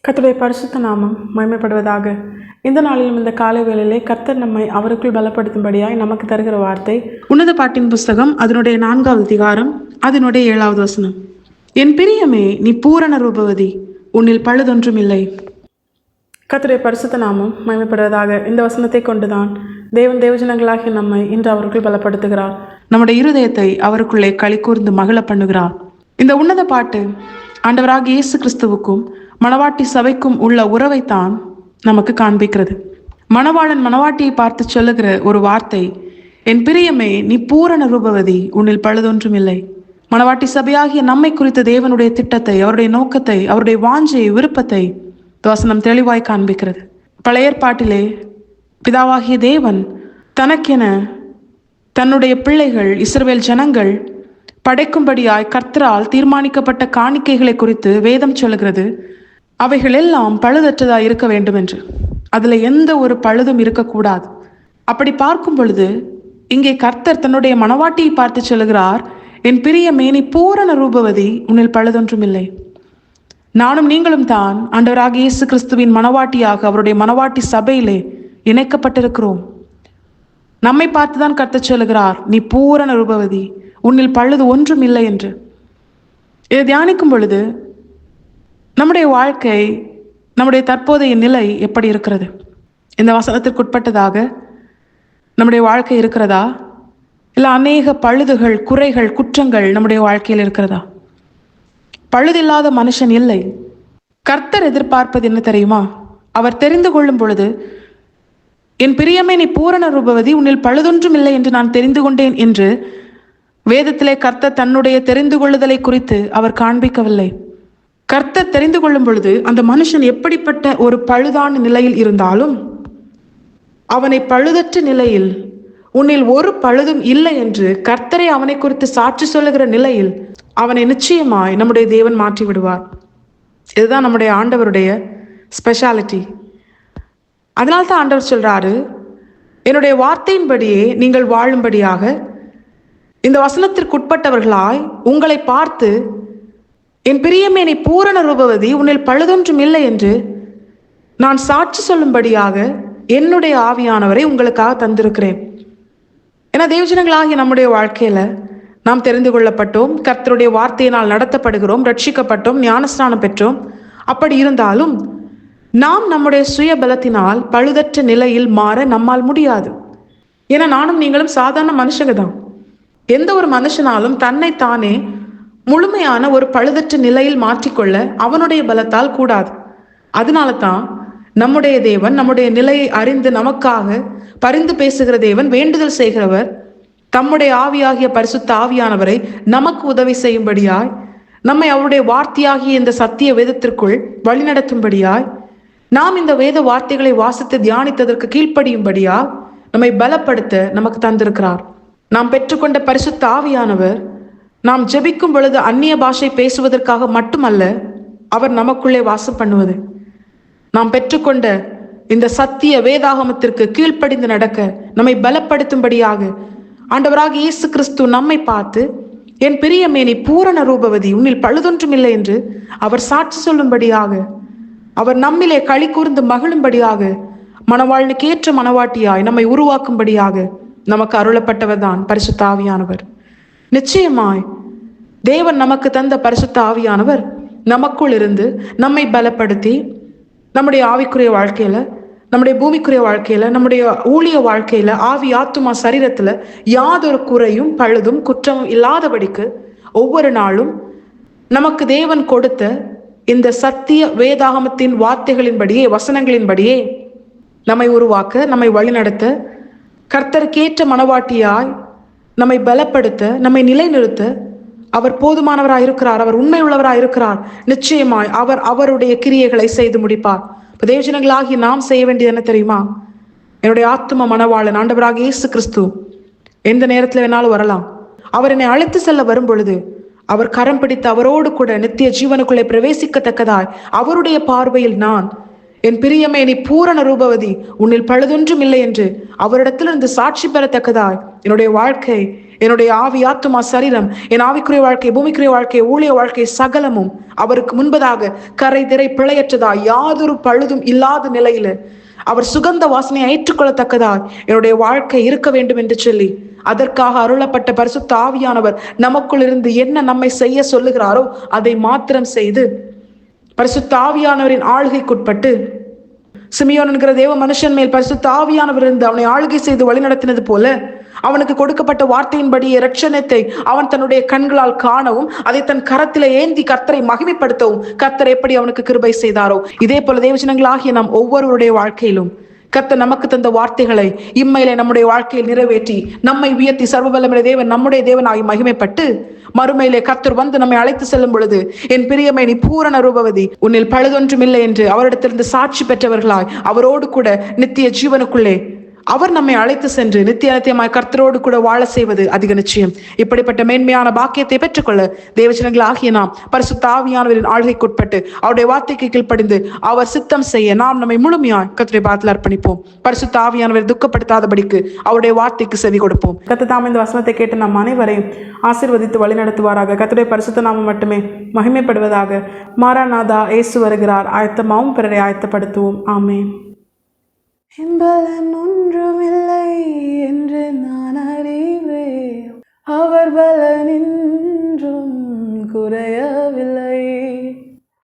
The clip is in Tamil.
கர்த்தருடைய பரிசுத்த நாமம் மகிமைப்படுவதாக. இந்த நாளிலும் இந்த காலை வேளையிலே கர்த்தர் நம்மை அவருக்குள் பலப்படுத்தும்படியாய் நமக்கு தருகிற வார்த்தை உன்னத பாட்டின் புஸ்தகம் அதனுடைய 4வது அதிகாரம் அதனுடைய 7வது வசனம். என் பிரியமே, நீ பூரண ரூபவதி, உன்னில் பழுதொன்றும் இல்லை. கர்த்தருடைய பரிசுத்த நாமம் மகிமைப்படுவதாக. இந்த வசனத்தை கொண்டுதான் தேவன் தேவஜனங்களாகிய நம்மை இன்று அவருக்குள் பலப்படுத்துகிறார். நம்முடைய இருதயத்தை அவருக்குள்ளே களி கூர்ந்து மகிழ பண்ணுகிறார். இந்த உன்னத பாட்டு ஆண்டவராகிய இயேசு கிறிஸ்துவுக்கும் மணவாட்டி சபைக்கும் உள்ள உறவைத்தான் நமக்கு காண்பிக்கிறது. மணவாளன் மணவாட்டியை பார்த்து சொல்லுகிற ஒரு வார்த்தை, என் பிரியமே, நீ பூரண ரூபவதி, உன்னில் பழுதொன்றும் இல்லை. மணவாட்டி சபையாகிய நம்மை குறித்த தேவனுடைய திட்டத்தை, அவருடைய நோக்கத்தை, அவருடைய வாஞ்சை, விருப்பத்தை வசனம் தெளிவாய் காண்பிக்கிறது. பழைய ஏற்பாட்டிலே பிதாவாகிய தேவன் தனக்கென தன்னுடைய பிள்ளைகள் இஸ்ரவேல் ஜனங்கள் படைக்கும்படியாய் கர்த்தரால் தீர்மானிக்கப்பட்ட காணிக்கைகளை குறித்து வேதம் சொல்லுகிறது. அவைகள் எல்லாம் பழுதற்றதாக இருக்க வேண்டும் என்று. அதுல எந்த ஒரு பழுதும் இருக்கக்கூடாது. அப்படி பார்க்கும் பொழுது இங்கே கர்த்தர் தன்னுடைய மணவாட்டியை பார்த்து சொல்லுகிறார், என் பிரியமே, நீ பூரண ரூபவதி, உன்னில் பழுதொன்றும் இல்லை. நானும் நீங்களும் தான் ஆண்டவராகிய இயேசு கிறிஸ்துவின் மணவாட்டியாக அவருடைய மணவாட்டி சபையிலே இணைக்கப்பட்டிருக்கிறோம். நம்மை பார்த்துதான் கர்த்தர் சொல்லுகிறார், நீ பூரண ரூபவதி, உன்னில் பழுது ஒன்றும் இல்லை என்று. இதை தியானிக்கும் பொழுது நம்முடைய வாழ்க்கை, நம்முடைய தற்போதைய நிலை எப்படி இருக்கிறது? இந்த வசனத்திற்குட்பட்டதாக நம்முடைய வாழ்க்கை இருக்கிறதா? இல்லை அநேக பழுதுகள், குறைகள், குற்றங்கள் நம்முடைய வாழ்க்கையில் இருக்கிறதா? பழுதில்லாத மனுஷன் இல்லை. கர்த்தர் எதிர்பார்ப்பது என்ன தெரியுமா? அவர் தெரிந்து கொள்ளும் பொழுது, என் பிரியமே, நீ பூரண ரூபவதி, உன்னில் பழுதொன்றும் இல்லை என்று நான் தெரிந்து கொண்டேன் என்று வேதத்திலே கர்த்தர் தன்னுடைய தெரிந்து கொள்ளுதலை குறித்து அவர் காண்பிக்கவில்லை. கர்த்தர் தெரிந்து கொள்ளும் பொழுது அந்த மனுஷன் எப்படிப்பட்ட ஒரு பழுதான நிலையில் இருந்தாலும் அவனை பழுதற்ற நிலையில், உன்னில் ஒரு பழுதும் இல்லை என்று கர்த்தரை அவனை குறித்து சாட்சி சொல்லுகிற நிலையில் அவனை நிச்சயமாய் நம்முடைய தேவன் மாற்றி விடுவார். இதுதான் நம்முடைய ஆண்டவருடைய ஸ்பெஷாலிட்டி. அதனால்தான் ஆண்டவர் சொல்றாரு, என்னுடைய வார்த்தையின்படியே நீங்கள் வாழும்படியாக இந்த வசனத்திற்குட்பட்டவர்களாய் உங்களை பார்த்து, என் பிரியமே, நீ பூரண ரூபவதி, உன்னில் பழுதொன்றும் இல்லை என்று நான் சாட்சி சொல்லும்படியாக என்னுடைய ஆவியானவரை உங்களுக்காக தந்திருக்கிறேன். ஏன்னா தேவஜனங்களாகிய நம்முடைய வாழ்க்கையில நாம் தெரிந்து கொள்ளப்பட்டோம், கர்த்தருடைய வார்த்தையினால் நடத்தப்படுகிறோம், ரட்சிக்கப்பட்டோம், ஞானஸ்நானம் பெற்றோம். அப்படி இருந்தாலும் நாம் நம்முடைய சுய பலத்தினால் பழுதற்ற நிலையில் மாற நம்மால் முடியாது. ஏன்னா நானும் நீங்களும் சாதாரண மனுஷங்க தான். எந்த ஒரு மனுஷனாலும் தன்னைத்தானே முழுமையான ஒரு பழுதற்ற நிலையில் மாற்றிக்கொள்ள அவனுடைய பலத்தால் கூடாது. அதனால தான் நம்முடைய தேவன் நம்முடைய நிலையை அறிந்து நமக்காக பரிந்து பேசுகிற தேவன், வேண்டுதல் செய்கிறவர், தம்முடைய ஆவியாகிய பரிசுத்த ஆவியானவரை நமக்கு உதவி செய்யும்படியாய், நம்மை அவருடைய வார்த்தையாகிய இந்த சத்திய வேதத்திற்குள் வழிநடத்தும்படியாய், நாம் இந்த வேத வார்த்தைகளை வாசித்து தியானித்ததற்கு கீழ்ப்படியும்படியாய் நம்மை பலப்படுத்த நமக்கு தந்திருக்கிறார். நாம் பெற்றுக்கொண்ட பரிசுத்த ஆவியானவர் நாம் ஜெபிக்கும் பொழுது அந்நிய பாஷை பேசுவதற்காக மட்டுமல்ல, அவர் நமக்குள்ளே வாசம் பண்ணுவது. நாம் பெற்றுக்கொண்ட இந்த சத்திய வேதாகமத்திற்கு கீழ்ப்படிந்து நடக்க நம்மை பலப்படுத்தும்படியாக ஆண்டவராகிய இயேசு கிறிஸ்து நம்மை பார்த்து, என் பிரியமே, நீ பூரண ரூபவதி, உன்னில் பழுதொன்றும் இல்லை என்று அவர் சாட்சி சொல்லும்படியாக, அவர் நம்மிலே களி கூர்ந்து மகிழும்படியாக, மணவாளனுக்கு ஏற்ற மணவாட்டியாய் நம்மை உருவாக்கும்படியாக நமக்கு அருளப்பட்டவர் தான் பரிசுத்த ஆவியானவர். நிச்சயமாய் தேவன் நமக்கு தந்த பரிசுத்த ஆவியானவர் நமக்குள் இருந்து நம்மை பலப்படுத்தி நம்முடைய ஆவிக்குரிய வாழ்க்கையில, நம்முடைய பூமிக்குரிய வாழ்க்கையில, நம்முடைய ஊழிய வாழ்க்கையில, ஆவி ஆத்துமா சரீரத்துல யாதொரு குறையும் பழுதும் குற்றமும் இல்லாதபடிக்கு ஒவ்வொரு நாளும் நமக்கு தேவன் கொடுத்த இந்த சத்திய வேதாகமத்தின் வார்த்தைகளின்படியே, வசனங்களின்படியே நம்மை உருவாக்க, நம்மை வழிநடத்த, கர்த்தருக்கேற்ற மணவாட்டியாய் நம்மை பலப்படுத்த, நம்மை நிலைநிறுத்த அவர் போதுமானவராய் இருக்கிறார். அவர் உண்மை உள்ளவராய் இருக்கிறார். நிச்சயமாய் அவர் அவருடைய கிரியைகளை செய்து முடிப்பார். தேவஜனங்களாகி நாம் செய்ய வேண்டியது என்ன தெரியுமா? என்னுடைய ஆத்தும மணவாளன் ஆண்டவராகிய இயேசு கிறிஸ்து எந்த நேரத்தில் வேணாலும் வரலாம். அவர் என்னை அழைத்து செல்ல வரும் பொழுது அவர் கரம் பிடித்து அவரோடு கூட நித்திய ஜீவனுக்குள்ளே பிரவேசிக்கத்தக்கதாய் அவருடைய பார்வையில் நான், என் பிரியமே, நீ பூரண ரூபவதி, உன்னில் பழுதொன்றும் இல்லை என்று அவரிடத்திலிருந்து சாட்சி பெறத்தக்கதாய் என்னுடைய வாழ்க்கை, என்னுடைய ஆவி, ஆத்துமா, சரீரம், என் ஆவிக்குரிய வாழ்க்கை, பூமிக்குரிய வாழ்க்கை, ஊழிய வாழ்க்கை சகலமும் அவருக்கு முன்பதாக கரை திரை பிழையற்றதா யாதொரு பழுதும் இல்லாத நிலையில அவர் சுகந்த வாசனையை ஏற்றுக்கொள்ளத்தக்கதா என்னுடைய வாழ்க்கை இருக்க வேண்டும் என்று சொல்லி அதற்காக அருளப்பட்ட பரிசுத்த ஆவியானவர் நமக்குள் இருந்து என்ன நம்மை செய்ய சொல்லுகிறாரோ அதை மாத்திரம் செய்து பரிசுத்த ஆவியானவரின் ஆளுகைக்குட்பட்டு சிமியோன் என்கிற தேவ மனுஷன் மேல் பரிசுத்த ஆவியானவர் இருந்து அவனை ஆளுகை செய்து வழிநடத்தினது போல அவனுக்கு கொடுக்கப்பட்ட வார்த்தையின்படி இரட்சணத்தை அவன் தன்னுடைய கண்களால் காணவும் அதை தன் கரத்தில ஏந்தி கர்த்தரை மகிமைப்படுத்தவும் கர்த்தர் எப்படி அவனுக்கு கிருபை செய்தாரோ இதே போல தேவஜனங்களாகிய நாம் ஒவ்வொருவருடைய வாழ்க்கையிலும் கர்த்தர் நமக்கு தந்த வார்த்தைகளை இம்மையிலே நம்முடைய வாழ்க்கையில் நிறைவேற்றி நம்மை உயர்த்தி சர்வபலமுள்ள தேவன் நம்முடைய தேவனாகி மகிமைப்பட்டு மறுமையிலே கர்த்தர் வந்து நம்மை அழைத்து செல்லும் பொழுது என் பிரியமை நீ பூரண ரூபவதி, உன்னில் பழுதொன்றும் இல்லை என்று அவரிடத்திலிருந்து சாட்சி பெற்றவர்களாய் அவரோடு கூட நித்திய ஜீவனுக்குள்ளே அவர் நம்மை அழைத்து சென்று நித்தியமாய் கர்த்தரோடு கூட வாழ செய்வது அதிக நிச்சயம். இப்படிப்பட்ட மேன்மையான பாக்கியத்தை பெற்றுக்கொள்ள தேவஜனங்கள் ஆகிய நாம் பரிசுத்த ஆவியானவரின் ஆளுகைக்குட்பட்டு அவருடைய வார்த்தைக்கு கீழ்ப்படிந்து அவர் சித்தம் செய்ய நாம் நம்மை முழுமையாய் கர்த்தருடைய பாதத்தில் அர்ப்பணிப்போம். பரிசுத்த ஆவியானவரை துக்கப்படுத்தாதபடிக்கு அவருடைய வார்த்தைக்கு செவி கொடுப்போம். கர்த்தர் தாம் இந்த வசனத்தை கேட்டு நாம் அனைவரையும் ஆசீர்வதித்து வழிநடத்துவாராக. கர்த்தருடைய பரிசுத்த நாமம் மட்டுமே மகிமைப்படுவதாக. மாராநாதா, இயேசு வருகிறார். ஆயத்தமாவும் பிறரை ஆயத்தப்படுத்துவோம். ஆமென். என்பலன் ஒன்றுமில்லை என்று நான் அறிவேன், அவர் பலனின்றும் குறையவில்லை.